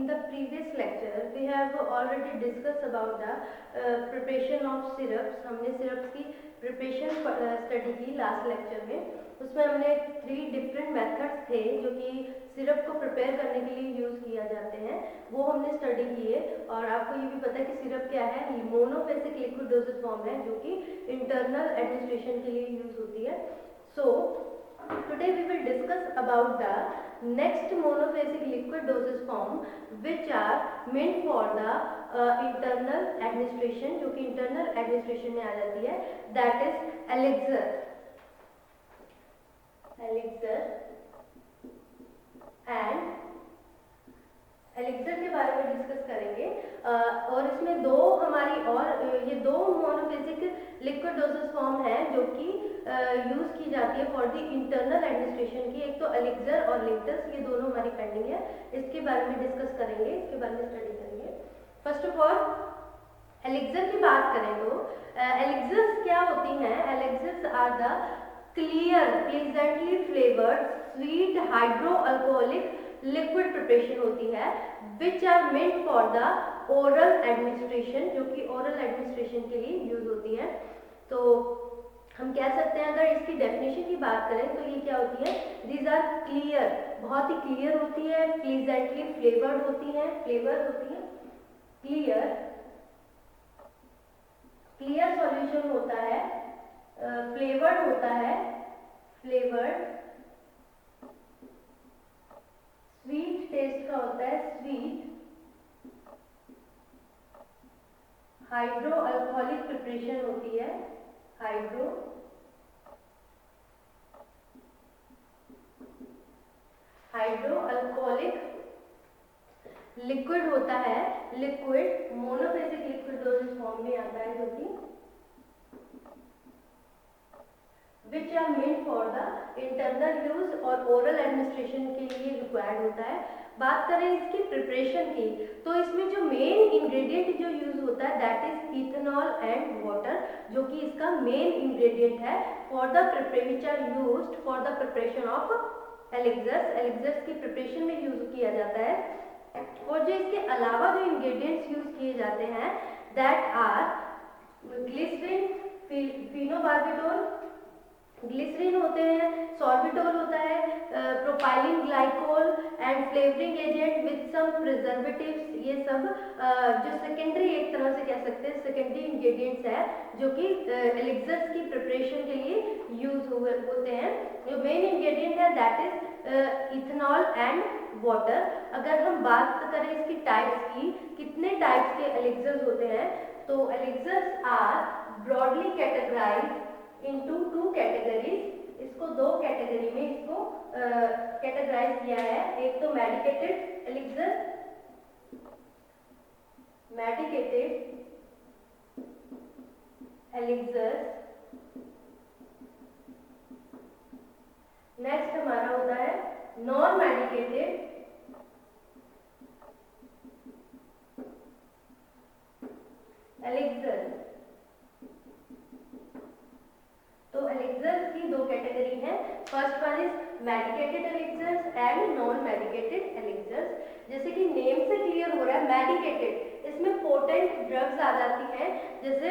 In the previous lecture, we have already discussed about the preparation of syrups. हमने syrups की preparation study की last lecture में. उसमें हमने 3 different methods थे जो कि syrup को prepare करने के लिए use किया जाते हैं, वो हमने study किए. और आपको ये भी पता है कि syrup क्या है, monophasic liquid dosage form है जो कि internal administration के लिए use होती है. So today we will discuss about the next monophasic liquid dosage form which are meant for the internal administration, जो कि internal administration में आ जाती है, that is elixir. And elixir के बारे में डिस्कस करेंगे. और इसमें दो हमारी और ये दो मोनोफेसिक लिक्विड डोसेज फॉर्म है जो कि यूज की जाती है फॉर द इंटरनल एडमिनिस्ट्रेशन की. एक तो एलिक्सर और लिक्टस, ये दोनों हमारी पेंडिंग है, इसके बारे में डिस्कस करेंगे, इसके बारे में स्टडी करेंगे. फर्स्ट ऑफ ऑल एलिक्सर की बात करें तो एलिक्सर्स क्या होती हैं. Elixirs are the clear pleasantly flavoured sweet hydroalcoholic liquid preparation होती है which are meant for the oral administration, जो कि ओरल एडमिनिस्ट्रेशन के लिए यूज होती है. तो हम कह सकते हैं, अगर इसकी डेफिनेशन की बात करें तो ये क्या होती है, दीज आर क्लियर, बहुत ही क्लियर होती है, प्लीजेंटली फ्लेवर्ड होती है, क्लियर सॉल्यूशन होता है, फ्लेवर्ड होता है, स्वीट टेस्ट का होता है, स्वीट, हाइड्रो अल्कोहलिक प्रिपरेशन होती है, हाइड्रो अल्कोहलिक लिक्विड होता है, liquid monophasic liquid dosage form में आता है, जो कि which are meant for the internal use और oral administration के लिए required होता है. बात करें इसकी प्रिपरेशन की तो इसमें जो मेन इंग्रेडिएंट जो यूज होता है that is ethanol and water, जो कि इसका मेन इंग्रेडिएंट है for the which are used for the preparation of elixirs की प्रिपरेशन में यूज किया जाता है. और जो इसके अलावा जो इंग्रेडिएंट्स यूज किए जाते हैं that are glycerine, phenobarbital, glycerine होते हैं, सॉर्बिटोल होता है, propylene glycol and flavouring agent with some preservatives. ये सब जो सेकेंडरी, एक तरह से कह सकते हैं सेकेंडरी इंग्रेडिएंट्स है जो कि एलिक्सर्स की प्रिपरेशन के लिए यूज होते हैं. जो मेन इंग्रेडिएंट है that is ethanol and water. अगर हम बात करें इसकी टाइप्स की, कितने टाइप्स के एलिक्सर्स होते हैं, तो elixirs are broadly categorised into 2 categories. इसको 2 कैटेगरी में इसको कैटेगराइज किया है. एक तो मेडिकेटेड एलिक्सर, नेक्स्ट हमारा होता है नॉन मेडिकेटेड एलिक्सर. तो एलिक्सर्स की 2 कैटेगरी हैं. First one is medicated elixirs and non medicated elixirs. जैसे कि नेम से क्लियर हो रहा है, मेडिकेटेड, इसमें पोटेंट ड्रग्स आ जाती हैं, जैसे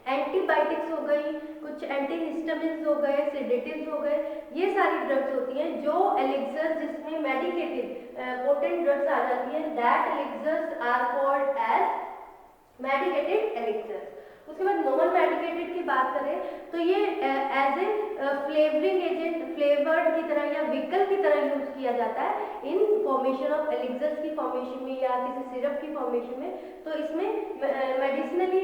एंटीबायोटिक्स हो गई, कुछ एंटीहिस्टामिन्स हो गए, सेडेटिव्स हो गए, ये सारी ड्रग्स होती हैं. जो एलिक्सर्स जिसमें मेडिकेटेड पोटेंट ड्रग्स आ जाती हैं that elixirs are called as medicated elixirs. उसके बाद नॉन मेडिकेटेड की बात करें तो ये as a flavouring agent, flavoured की तरह या विकल की तरह यूज किया जाता है इन फॉर्मेशन ऑफ एलिक्सर्स की फॉर्मेशन में या किसी सिरप की फॉर्मेशन में. तो इसमें मेडिसिनली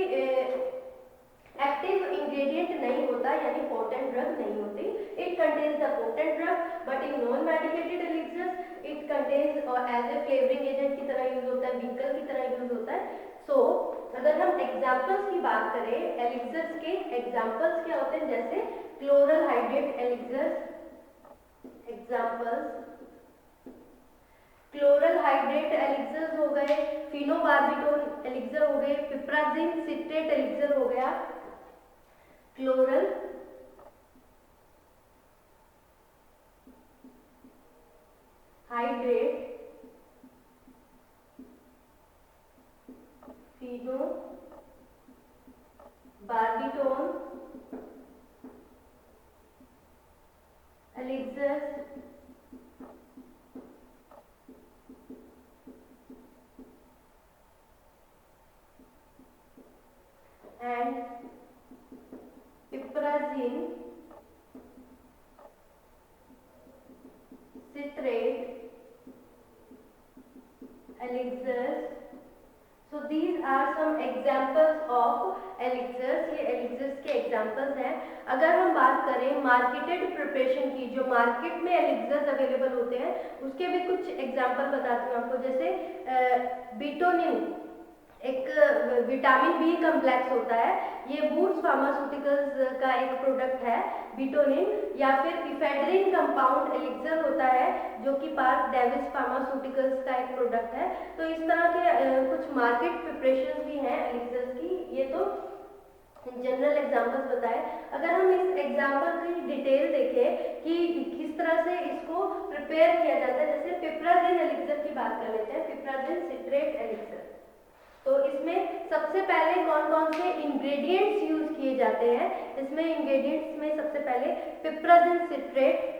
एक्टिव इंग्रेडिएंट नहीं होता, यानी पोटेंट ड्रग नहीं होती. It contains the potent drug but in non medicated elixirs it contains as a flavouring agent की तरह यूज होता है, विकल की तरह यूज होता है. सो अगर हम एग्जाम्पल्स की बात करें, एलिक्सर्स के एग्जाम्पल्स क्या होते हैं, जैसे chloral hydrate elixirs, examples chloral hydrate elixirs हो गए, फिनोबार्बिटोल एलिक्सर हो गए, पिप्राजिन सिट्रेट एलिक्सर हो गया. Chloral hydrate barbitone elixirs and piperazine citrate elixirs. So these are some examples of elixirs. ये elixirs के examples हैं. अगर हम बात करें marketed preparation की, जो market में elixirs available होते हैं, उसके भी कुछ example बताती हूँ आपको. जैसे बिटोनिन एक विटामिन बी कम्प्लेक्स होता है, ये बूट्स फार्मास्यूटिकल्स का एक प्रोडक्ट है बिटोनिन. या फिर इफेड्रिन कंपाउंड एलिक्सर होता है जो कि पार्क डेविस फार्मास्यूटिकल्स का एक प्रोडक्ट है. तो इस तरह के कुछ मार्केट प्रिपरेशंस भी हैं एलिक्सर्स की. ये तो जनरल एग्जांपल्स बताए. अगर हम इस एग्जांपल की डिटेल देखें कि किस तरह से इसको प्रिपेयर किया जाता है, जैसे पिपराजिन एलिक्सर की बात कर लेते हैं. पिपराजिन सिट्रेट एलिक्सर, तो इसमें सबसे पहले कौन कौन से इंग्रेडिएंट्स यूज किए जाते हैं. इसमें इंग्रेडिएंट्स में सबसे पहले पिपराजिन citrate,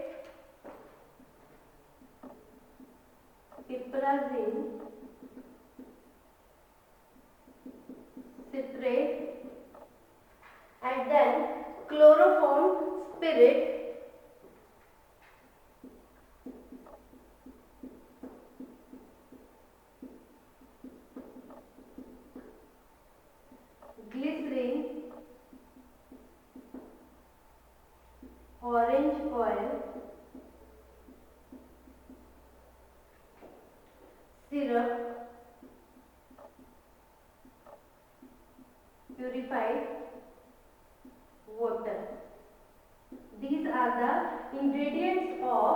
and then chloroform spirit, glycerin, orange oil, syrup, purified water. These are the ingredients of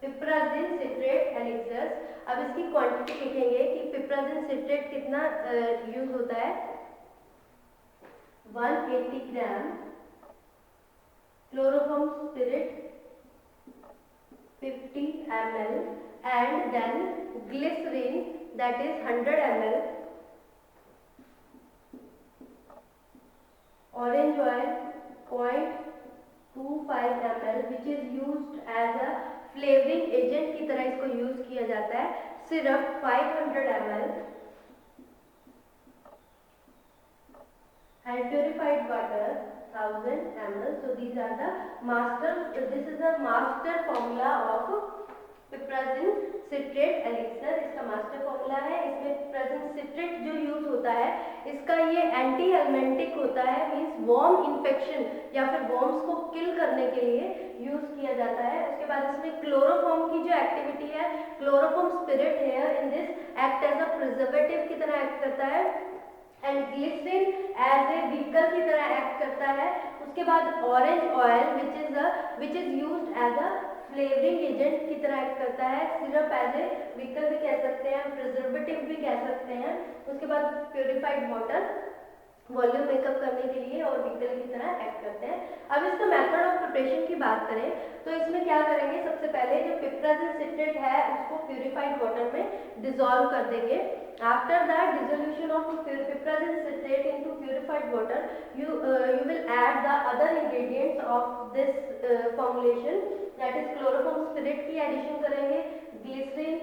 पिपराजिन citrate elixirs. अब इसकी क्वांटिटी लिखेंगे कि पिपराजिन सिट्रेट कितना यूज होता है. 180 ग्राम, chloroform spirit 50 ml, and then glycerin, that is 100 ml, orange oil 0.25 ml, which is used as a flavouring agent की तरह इसको यूज किया जाता है. Syrup 500 ml and purified water 1000 ml. So these are the this is the master formula of पिपराजिन citrate elixir. इसका master formula है. इसमें पिपराजिन citrate जो यूज होता है, इसका ये एंटी एल्मेंटिक होता है, मींस वॉर्म इन्फेक्शन या फिर वॉर्म्स को किल करने के लिए यूज किया जाता है. उसके बाद इसमें क्लोरोफॉर्म की जो एक्टिविटी है, chloroform spirit here in this act as a preservative की तरह एक्ट करता है, and glycerine as a vehicle की तरह एक्ट करता है. उसके बाद orange oil which is used as a flavouring agent की तरह एक्ट करता है. सिरप एज ए व्हीकल भी कह सकते हैं, प्रिजर्वेटिव भी कह सकते हैं. उसके बाद प्योरिफाइड वाटर वॉल्यूम मेकअप करने के लिए और व्हीकल की तरह एक्ट करते हैं. अब इसका मेथड ऑफ प्रिपरेशन की बात करें तो इसमें क्या करेंगे, सबसे पहले जो पिपराजिन सिट्रेट है उसको प्यूरिफाइड वाटर में डिसॉल्व कर देंगे. After that dissolution of piperazine citrate into purified water you will add the other ingredients of this formulation, that is chloroform spirit की एडिशन करेंगे, ग्लिसरीन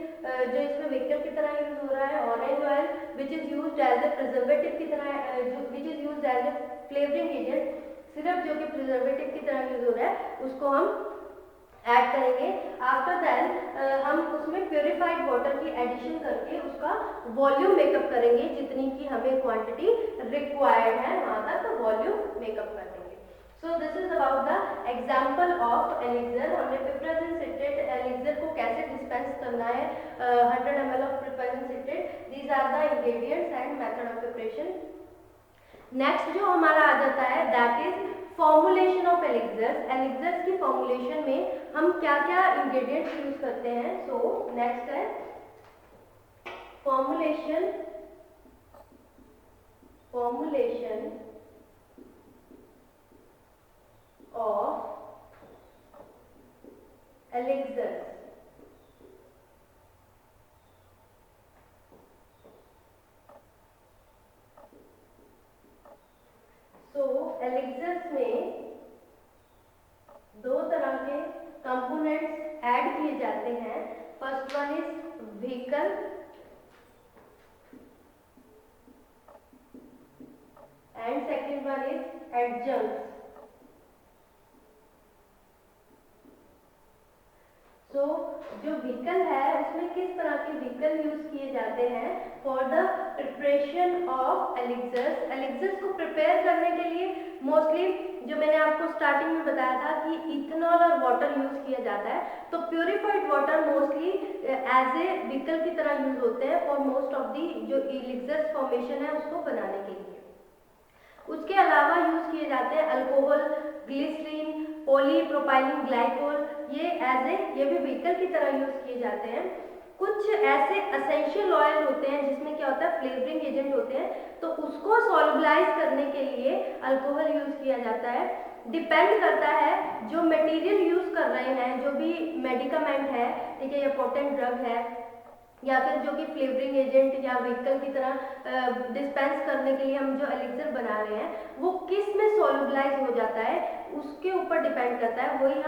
जो इसमें व्हीकल की तरह यूज हो रहा है, orange oil which is used as a preservative की तरह, which is used as a flavouring agent, syrup जो कि प्रिजर्वेटिव की तरह यूज हो रहा है उसको हम ऐड करेंगे. आफ्टर दैट हम उसमें प्योरिफाइड वाटर की एडिशन करके उसका वॉल्यूम मेकअप करेंगे. जितनी की हमें क्वांटिटी रिक्वायर्ड है वहाँ तक वॉल्यूम मेकअप कर देंगे. सो this is about the example of elixir. हमने पिपराजिन सिट्रेट एलिक्सर को कैसे डिस्पेंस करना है, 100 ml of piperazine citrate. These are the ingredients and method of preparation. Next जो हमारा आ जाता है that is formulation of elixirs. Elixirs की फॉर्मुलेशन में हम क्या क्या इंग्रेडिएंट्स यूज करते हैं. सो नेक्स्ट है formulation of elixirs. So elixirs में दो तरह के कंपोनेंट्स ऐड किए जाते हैं। First one is vehicle and second one is adjuncts. तो जो व्हीकल है उसमें किस तरह के व्हीकल यूज किए जाते हैं for the preparation of elixirs. Elixirs को प्रिपेयर करने के लिए मोस्टली जो मैंने आपको स्टार्टिंग में बताया था कि इथेनॉल और वाटर यूज किया जाता है। तो purified water mostly as a vehicle की तरह यूज होते हैं फॉर मोस्ट ऑफ दी जो एलिक्सर्स फॉर्मेशन है उसको बनाने के लिए। उसके अलावा यूज किए जाते हैं अल्कोहल, ग्लिसरीन, पॉलीप्रोपाइलीन ग्लाइकोल, ये भी व्हीकल की तरह यूज किए जाते हैं। कुछ ऐसे एसेंशियल ऑयल होते हैं जिसमें क्या होता है फ्लेवरिंग एजेंट होते हैं, तो उसको सॉल्युबलाइज करने के लिए अल्कोहल यूज किया जाता है। डिपेंड करता है जो मटेरियल यूज कर रहे हैं, जो भी मेडिकामेंट है, ठीक है, या पोटेंट ड्रग है या फिर जो कि फ्लेवरिंग एजेंट या व्हीकल की तरह डिस्पेंस करने के लिए हम जो एलिक्सर बना रहे हैं वो किस में सॉल्युबलाइज हो जाता है उसके ऊपर डिपेंड करता है, वही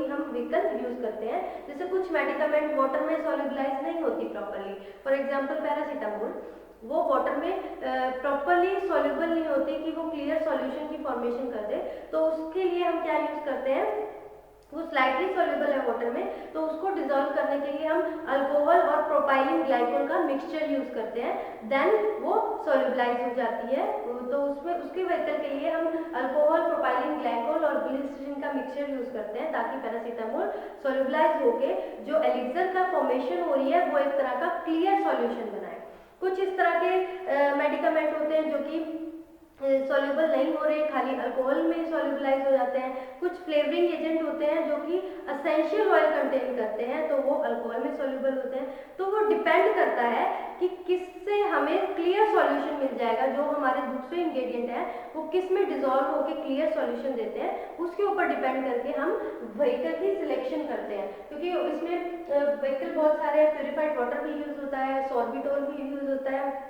हम व्हीकल यूज करते हैं। जैसे कुछ मेडिकामेंट वाटर में सॉल्युबलाइज नहीं होती प्रॉपरली, फॉर एग्जांपल पैरासीटामोल, वो वाटर में प्रॉपरली सॉल्युबल नहीं होती कि वो क्लियर सॉल्यूशन की फॉर्मेशन कर दे। तो उसके लिए हम क्या यूज करते हैं, वो स्लाइटली सॉल्युबल है वाटर में, तो उसको डिसॉल्व करने के लिए हम अल्कोहल और प्रोपाइलिन ग्लाइकोल का मिक्सचर यूज करते हैं, देन वो सॉल्युबलाइज हो जाती है। तो उसमें उसके व्हीकल के लिए हम अल्कोहल, प्रोपाइलिन ग्लाइकोल और ग्लिसरीन का मिक्सचर यूज करते हैं ताकि पैरासीटामोल सॉल्युबलाइज होके जो एलिक्सर का फॉर्मेशन हो रही है वो एक तरह का क्लियर सॉल्यूशन बनाए। कुछ इस तरह के मेडिकामेंट होते हैं जो कि सॉल्युबल नहीं हो रहे, खाली अल्कोहल में सॉल्युबलाइज हो जाते हैं। कुछ फ्लेवरिंग एजेंट होते हैं जो कि एसेंशियल ऑयल कंटेन करते हैं, तो वो अल्कोहल में सॉल्युबल होते हैं। तो वो डिपेंड करता है कि किससे हमें क्लियर सॉल्यूशन मिल जाएगा, जो हमारे दूसरे इंग्रेडिएंट हैं वो किस में डिजोल्व होकर क्लियर सॉल्यूशन देते हैं, उसके ऊपर डिपेंड करके हम व्हीकल की सिलेक्शन करते हैं। क्योंकि इसमें व्हीकल बहुत सारे, प्योरीफाइड वाटर भी यूज होता है, सॉर्बिटोल भी यूज होता है,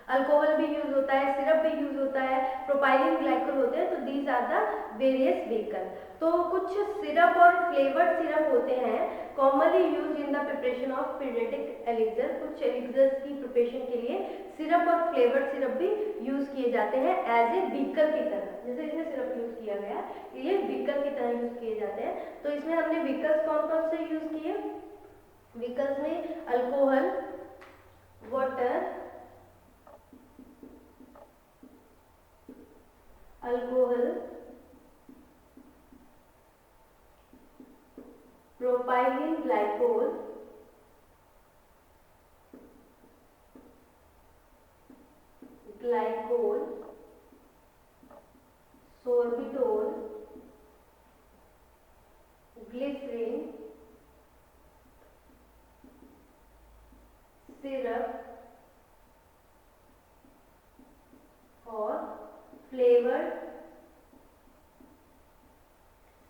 अल्कोहल भी यूज होता है, सिरप भी यूज होता है, प्रोपाइलिन ग्लाइकोल होते हैं। तो these are the various vehicle. तो कुछ सिरप और फ्लेवर्ड सिरप होते हैं commonly use in the preparation of periodic elixir. कुछ एलिक्सर्स की प्रिपरेशन के लिए सिरप और फ्लेवर्ड सिरप भी यूज किए जाते हैं एज ए व्हीकल की तरह। जैसे इसमें सिरप यूज किया गया, ये व्हीकल की तरह यूज किए जाते हैं। तो इसमें हमने व्हीकल्स कौन कौन से यूज किए, व्हीकल्स में alcohol, water, alcohol, propylene glycol, sorbitol, glycerine, syrup और flavoured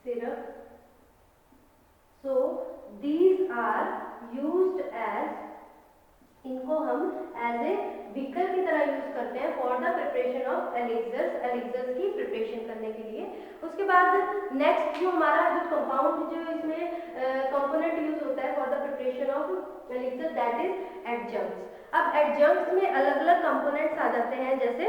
syrup. So these are used as, इनको हम एज ए व्हीकल की तरह यूज करते हैं for the preparation of elixirs, elixirs की प्रिपरेशन करने के लिए। उसके बाद नेक्स्ट जो हमारा जो कंपाउंड जो इसमें कंपोनेंट यूज होता है for the preparation of elixir, that is adjuncts. अब एडजंक्ट्स में अलग अलग कंपोनेंट्स आ जाते हैं, जैसे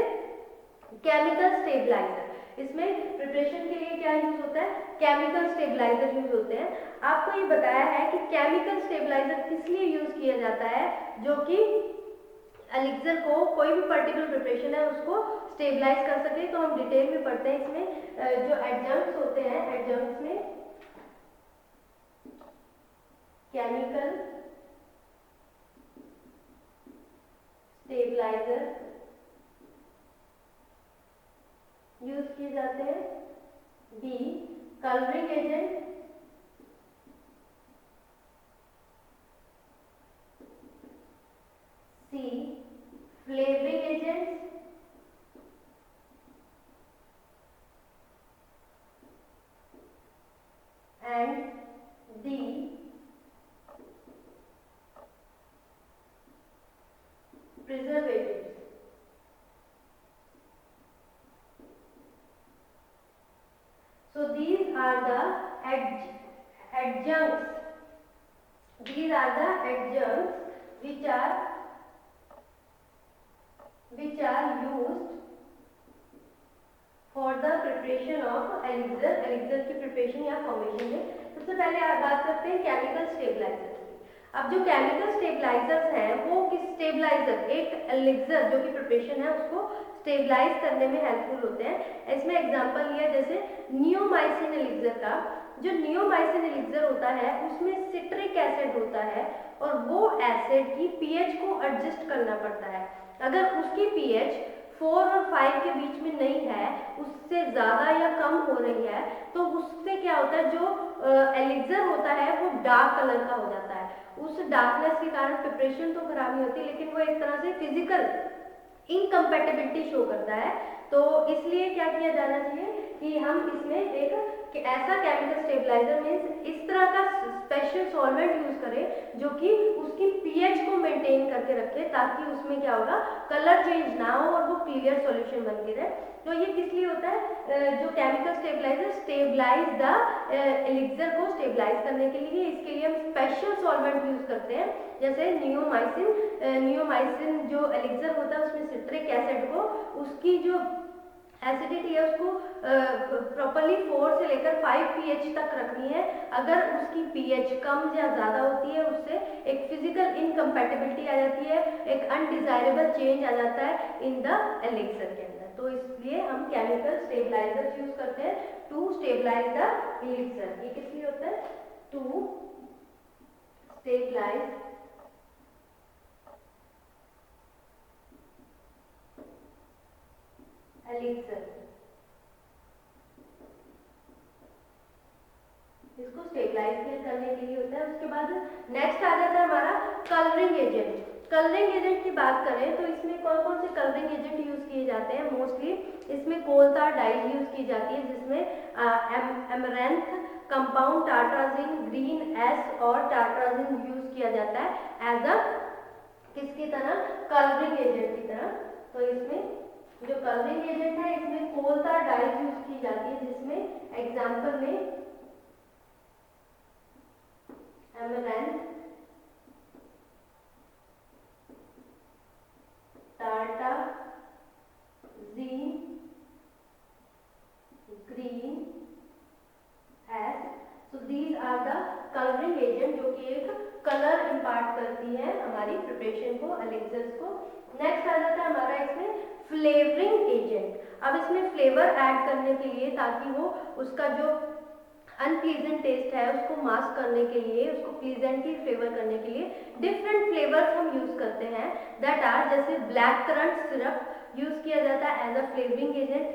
केमिकल स्टेबलाइजर। इसमें प्रिपरेशन के लिए क्या यूज होता है, केमिकल स्टेबलाइजर यूज होते हैं। आपको ये बताया है कि केमिकल स्टेबलाइजर किस लिए यूज किया जाता है, जो कि एलिक्सर को कोई भी पर्टिकुलर प्रिपरेशन है उसको स्टेबलाइज कर सके। तो हम डिटेल में पढ़ते हैं इसमें जो एडजंक्ट्स होते हैं, एडजंक्ट्स में केमिकल स्टेबलाइजर यूज किए जाते हैं। B, colouring agent, C, flavouring agents, and D, preservatives. these are the adjuncts, these are the adjuncts which are used for the preparation of elixir, elixir की preparation या formation में। सबसे पहले बात करते हैं chemical stabilizers की। अब जो chemical stabilizers हैं वो किस stabilizer, एक elixir जो कि preparation है उसको stabilize करने में helpful होते हैं। इसमें example लिया जैसे neomycin elixir का। जो neomycin elixir होता है उसमें citric acid होता है और वो acid की pH को adjust करना पड़ता है। अगर उसकी pH 4 और 5 के बीच में नहीं है, उससे ज़्यादा या कम हो रही है, तो उससे क्या होता है, जो एलिक्सर होता है वो डार्क कलर का हो जाता है। उस डार्कनेस के कारण प्रिपरेशन तो खराब नहीं होती, लेकिन वो एक तरह से फिजिकल इनकम्पैटिबिलिटी शो करता है। तो इसलिए क्या किया जाना चाहिए कि हम इसमें एक ऐसा केमिकल स्टेबलाइजर मीन्स इस तरह का स्पेशल सॉल्वेंट यूज करें जो कि उसकी पीएच को मेंटेन करके रखे, ताकि उसमें क्या होगा, कलर चेंज ना हो और वो क्लियर सॉल्यूशन बन के रहे। तो ये किस लिए होता है, जो chemical stabiliser stabilise the elixir को स्टेबलाइज करने के लिए, इसके लिए हम स्पेशल सॉल्वेंट यूज करते हैं, जैसे नियोमाइसिन जो एलिक्सर होता है उसमें सिट्रिक एसिड को उसकी जो एसिडिटी है उसको प्रॉपरली 4 से लेकर 5 pH तक रखनी है। अगर उसकी pH कम या ज़्यादा होती है उससे एक फिजिकल इनकम्पैटिबिलिटी आ जाती है, एक अनडिजायरेबल चेंज आ जाता है इन द एलिक्सर के अंदर। तो इसलिए हम केमिकल स्टेबलाइजर यूज करते हैं टू स्टेबलाइज द एलिक्सर। ये किस लिए होता है, टू स्टेबलाइज एलिक्सर, इसको स्टेबलाइज करने के लिए होता है। उसके बाद नेक्स्ट आ जाता है हमारा कलरिंग एजेंट। कलरिंग एजेंट की बात करें तो इसमें कौन कौन से कलरिंग एजेंट यूज किए जाते हैं, मोस्टली इसमें कोलतार डाई यूज की जाती है, जिसमें एमरैंथ कंपाउंड टार्ट्राजिन, ग्रीन एस और टार्ट्राजिन यूज किया जाता है एज अ किसकी तरह, कलरिंग एजेंट की तरह। तो इसमें जो कलरिंग एजेंट है इसमें कोलतार डाई यूज की जाती है, जिसमें एग्जाम्पल में amaranth, tartrazine, green S. So these are the colouring agent जो कि एक कलर इम्पार्ट करती है हमारी प्रिपरेशन को, एलिक्सर्स को। नेक्स्ट आ जाता है हमारा इसमें फ्लेवरिंग एजेंट। अब इसमें फ्लेवर ऐड करने के लिए, ताकि वो उसका जो अनप्लीजेंट टेस्ट है उसको मास्क करने के लिए, उसको प्लीजेंटली फ्लेवर करने के लिए डिफरेंट फ्लेवर्स हम यूज करते हैं। दैट आर, जैसे ब्लैक करंट सिरप यूज किया जाता है as a flavouring agent,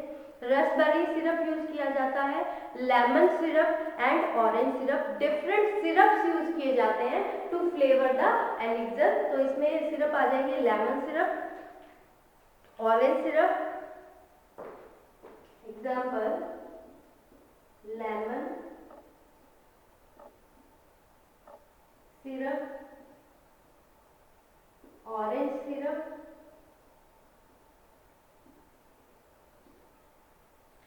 raspberry syrup use किया जाता है, lemon syrup and orange syrup. Different syrups use किए जाते हैं टू फ्लेवर द एलिक्सर। तो इसमें सिरप आ जाएंगे lemon syrup, orange syrup, example lemon syrup, orange syrup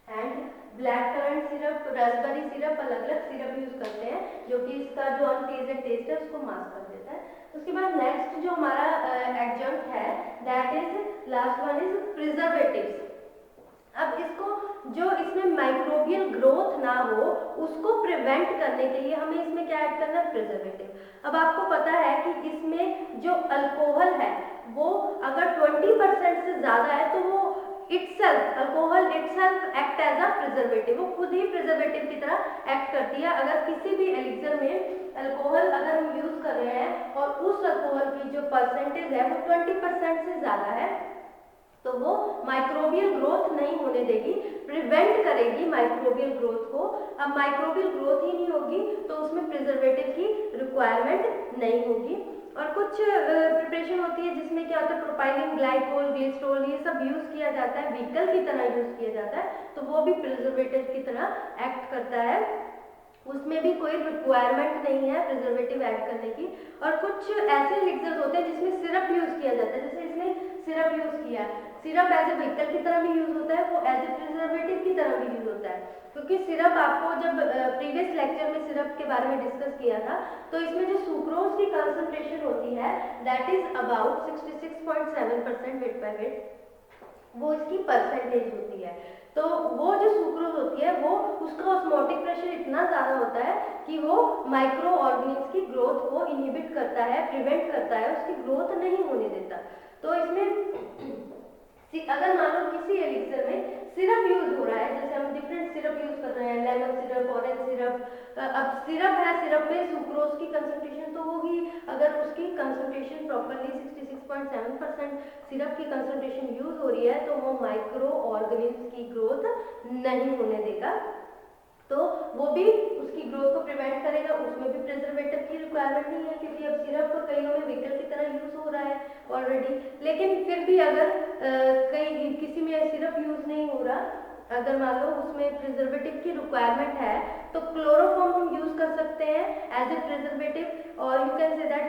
and black currant syrup, Raspberry syrup. अलग अलग सिरप यूज करते हैं जो कि इसका जो अनप्लीजेंट टेस्ट है उसको मास्क कर देता है। उसके बाद नेक्स्ट जो हमारा एडजंक्ट है that is last one is preservatives. अब इसको जो इसमें माइक्रोबियल ग्रोथ ना हो उसको प्रिवेंट करने के लिए हमें इसमें क्या ऐड करना है, प्रिजर्वेटिव। अब आपको पता है कि इसमें जो अल्कोहल है वो अगर 20% से ज़्यादा है तो वो itself, alcohol itself act as a preservative, वो खुद ही प्रिजर्वेटिव की तरह एक्ट करती है। अगर किसी भी एलिक्सर में अल्कोहल अगर हम यूज कर रहे हैं और उस अल्कोहल की जो परसेंटेज है वो 20% से ज़्यादा है तो वो माइक्रोबियल ग्रोथ नहीं होने देगी, प्रिवेंट करेगी माइक्रोबियल ग्रोथ को। अब माइक्रोबियल ग्रोथ ही नहीं होगी तो उसमें प्रिजर्वेटिव की रिक्वायरमेंट नहीं होगी। और कुछ प्रिपरेशन होती है जिसमें क्या होता है, प्रोपाइलिन ग्लाइकोल, ग्लिसरॉल, ये सब यूज किया जाता है, व्हीकल की तरह यूज किया जाता है, तो वो भी प्रिजर्वेटिव की तरह एक्ट करता है, उसमें भी कोई रिक्वायरमेंट नहीं है प्रिजर्वेटिव ऐड करने की। और कुछ ऐसे एलिक्सर्स होते हैं जिसमें सिरप यूज किया जाता है, जैसे इसमें सिरप यूज किया, सिरप एज ए व्हीकल की तरह भी यूज होता है, वो एज ए प्रिजर्वेटिव की तरह तभी यूज होता है, क्योंकि सिरप आपको जब प्रीवियस लेक्चर में सिरप के बारे में डिस्कस किया था, तो इसमें जो सुक्रोज की कंसंट्रेशन होती है that is about 66.7% weight by weight, वो इसकी परसेंटेज होती है। तो वो जो सुक्रोज होती है वो उसका ऑस्मोटिक प्रेशर इतना ज़्यादा होता है कि वो माइक्रो ऑर्गेनिल्स की ग्रोथ को इनहिबिट करता है, प्रिवेंट करता है, उसकी ग्रोथ नहीं होने देता। तो इसमें अगर मान लो किसी एलिक्सर में सिरप यूज हो रहा है, जैसे हम डिफरेंट सिरप यूज कर रहे हैं, लेमन सिरप, ऑरेंज सिरप, अब सिरप है, सिरप में सुक्रोज की कंसंट्रेशन तो होगी, अगर उसकी कंसंट्रेशन प्रॉपरली 66.7% सिरप की कंसंट्रेशन यूज हो रही है तो वो माइक्रो ऑर्गेनिल्स की ग्रोथ नहीं होने देगा, तो वो भी उसकी ग्रोथ को प्रिवेंट करेगा। उसमें भी प्रिजर्वेटिव की रिक्वायरमेंट नहीं है, क्योंकि अब सिरप कईयों में व्हीकल की तरह यूज हो रहा है ऑलरेडी। लेकिन फिर भी अगर कई किसी में सिरप यूज नहीं हो रहा, अगर मान लो उसमें प्रिजर्वेटिव की रिक्वायरमेंट है, तो क्लोरोफॉर्म हम यूज कर सकते हैं एज ए प्रिजर्वेटिव, और you can say that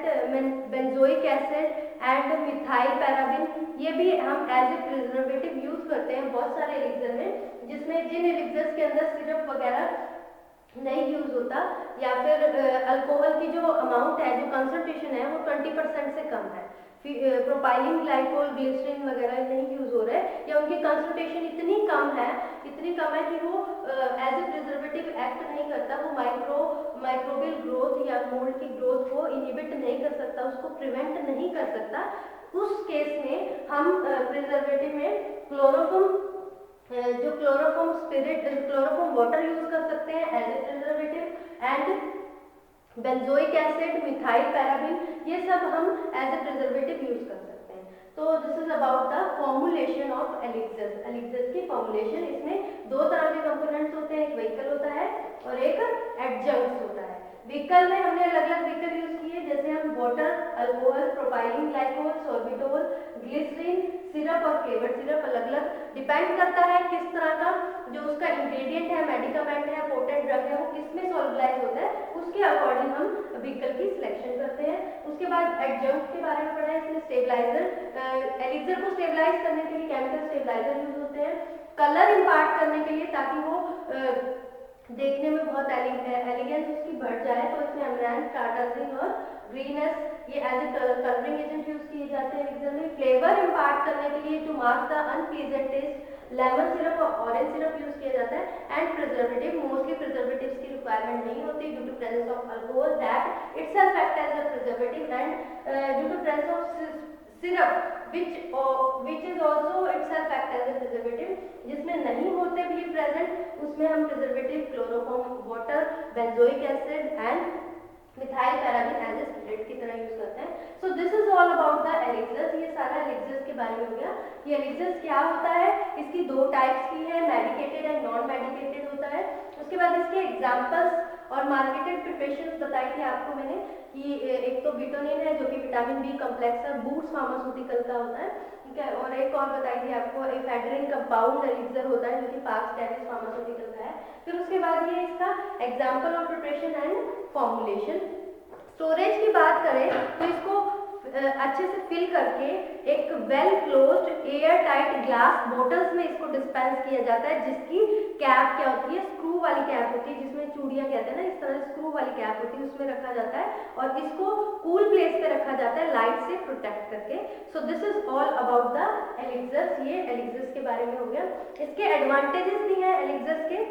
benzoic acid and methyl paraben, ये भी हम एज ए प्रिजर्वेटिव यूज करते हैं बहुत सारे एलिक्सर में, जिसमें जिन एलिक्सर्स के अंदर सिरप वगैरह नहीं यूज होता, या फिर अल्कोहल की जो अमाउंट है, जो कंसंट्रेशन है वो 20% से कम है, प्रोपाइलिन ग्लाइकोल ग्लिसरीन वगैरह नहीं यूज हो रहे, या उनकी कंसंट्रेशन इतनी कम है कि वो एज ए प्रिजर्वेटिव एक्ट नहीं करता, वो माइक्रोबियल ग्रोथ या मोल्ड की ग्रोथ को इनहिबिट नहीं कर सकता, उसको प्रिवेंट नहीं कर सकता। उस केस में हम प्रिजर्वेटिव में chloroform spirit, chloroform water use कर सकते हैं as a preservative, and benzoic acid, methyl paraben, ये सब हम एज ए प्रिजर्वेटिव यूज कर सकते हैं। तो this is about the formulation of elixirs. Elixirs की फॉर्मुलेशन, इसमें दो तरह के कंपोनेंट्स होते हैं, एक व्हीकल होता है और एक एडजंक्ट होता है। व्हीकल में हमने अलग अलग व्हीकल यूज किए, जैसे हम water, alcohol, propylene glycol, sorbitol, glycerine, syrup और फ्लेवर्ड सिरप अलग अलग डिपेंड करता है किस तरह का जो उसका इंग्रेडिएंट है, मेडिकामेंट है, पोटेंट ड्रग है, वो किसमें सॉल्वलाइज होता है, उसके अकॉर्डिंग हम व्हीकल की सिलेक्शन करते हैं। उसके बाद एडजंक्ट के बारे में पढ़ा है, इसमें स्टेबलाइजर, एलिक्सर को स्टेबलाइज करने के लिए केमिकल स्टेबलाइजर यूज होते हैं, कलर इम्पार्ट करने के लिए ताकि वो देखने में बहुत एलिगेंस उसकी बढ़ जाए, तो इसमें अमरांथ, टार्टाजिन और ग्रीनस ये as a colouring agent use किए जाते हैं एलिक्सर में। फ्लेवर इम्पार्ट करने के लिए to mark the unpleasant taste lemon syrup और ऑरेंज सिरप यूज किया जाता है। एंड प्रिजर्वेटिव, मोस्टली प्रिजर्वेटिव्स की रिक्वायरमेंट नहीं होती due to presence of alcohol that itself act as a preservative, and due to presence of syrup which is also itself act as a preservative, जिसमें नहीं होते भी प्रेजेंट, उसमें हम preservative, chloroform water, benzoic acid and methyl paraben as a spirit की तरह use करते हैं। So this is all about the elixirs. ये सारा एलिक्सर्स के बारे में हो गया। ये एलिक्सर्स क्या होता है, इसकी दो टाइप्स की है, मेडिकेटेड एंड नॉन मेडिकेटेड होता है। उसके बाद इसके एग्जांपल्स और मार्केटेड प्रिपरेशंस बताई थी आपको मैंने कि एक तो बिटोनिन है जो कि विटामिन बी कॉम्प्लेक्स है, बूट्स फार्मास्यूटिकल का होता है, ठीक है, और एक और बताई थी आपको एफेड्रिन कंपाउंड एलिक्सर होता है जो कि पार्क्स डेविस फार्मास्यूटिकल का है। फिर उसके बाद ये इसका example of preparation and formulation. Storage की बात करें तो इसको अच्छे से फिल करके एक well closed air tight glass bottles में इसको डिस्पेंस किया जाता है, जिसकी कैप क्या होती है, स्क्रू वाली कैप होती है, जिसमें चूड़ियां कहते हैं ना, इस तरह स्क्रू वाली कैप होती है, उसमें रखा जाता है और इसको कूल प्लेस पे रखा जाता है लाइट से प्रोटेक्ट करके। सो this is all about the elixirs. ये एलिक्सर्स के बारे में हो गया। इसके एडवांटेजेस भी हैं एलिक्सर्स के,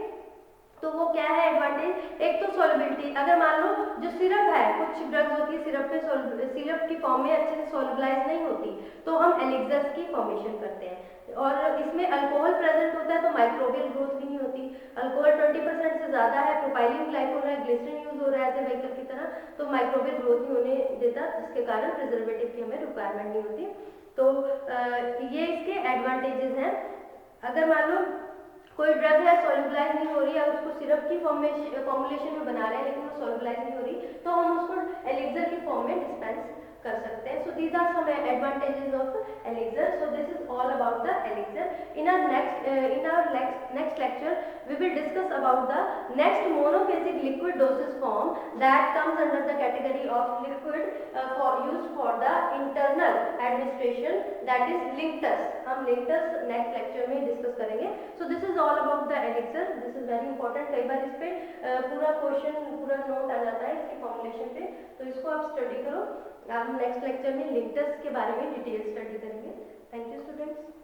तो वो क्या है एडवांटेज, एक तो सॉल्युबिलिटी, अगर मान लो जो सिरप है, कुछ ड्रग्स होती है सिरप की फॉर्म में अच्छे से सॉल्युबलाइज नहीं होती, तो हम एलिक्सर्स की फॉर्मेशन करते हैं। और इसमें अल्कोहल प्रेजेंट होता है तो माइक्रोबियल ग्रोथ भी नहीं होती। अल्कोहल 20% से ज्यादा है, प्रोपाइलिन ग्लाइकोल है, ग्लिसरीन यूज हो रहा है व्हीकल की तरह, तो माइक्रोबियल ग्रोथ नहीं होने देता, जिसके कारण प्रिजर्वेटिव की हमें रिक्वायरमेंट नहीं होती। तो ये इसके एडवांटेजेस हैं। अगर मान लो कोई ड्रग है सॉल्युबलाइज नहीं हो रही है, उसको सिरप की फॉर्मुलेशन में बना रहे हैं लेकिन वो सॉल्युबलाइज नहीं हो रही, तो हम उसको एलिक्सर की फॉर्म में डिस्पेंस कर सकते हैं। So these are some advantages of elixir. So this is all about the elixir. In our next lecture we will discuss about the next monophasic liquid dosage form that comes under the category of liquid for use for the internal administration, that is linctus. हम linctus next lecture में discuss करेंगे। सो this is all about the elixir, this is very important. कई बार इस पे पूरा question, पूरा note आ जाता है इसकी फॉर्मुलेशन पे, तो इसको आप स्टडी करो। हम नेक्स्ट लेक्चर में लिंक्टस के बारे में डिटेल स्टडी करेंगे। Thank you students.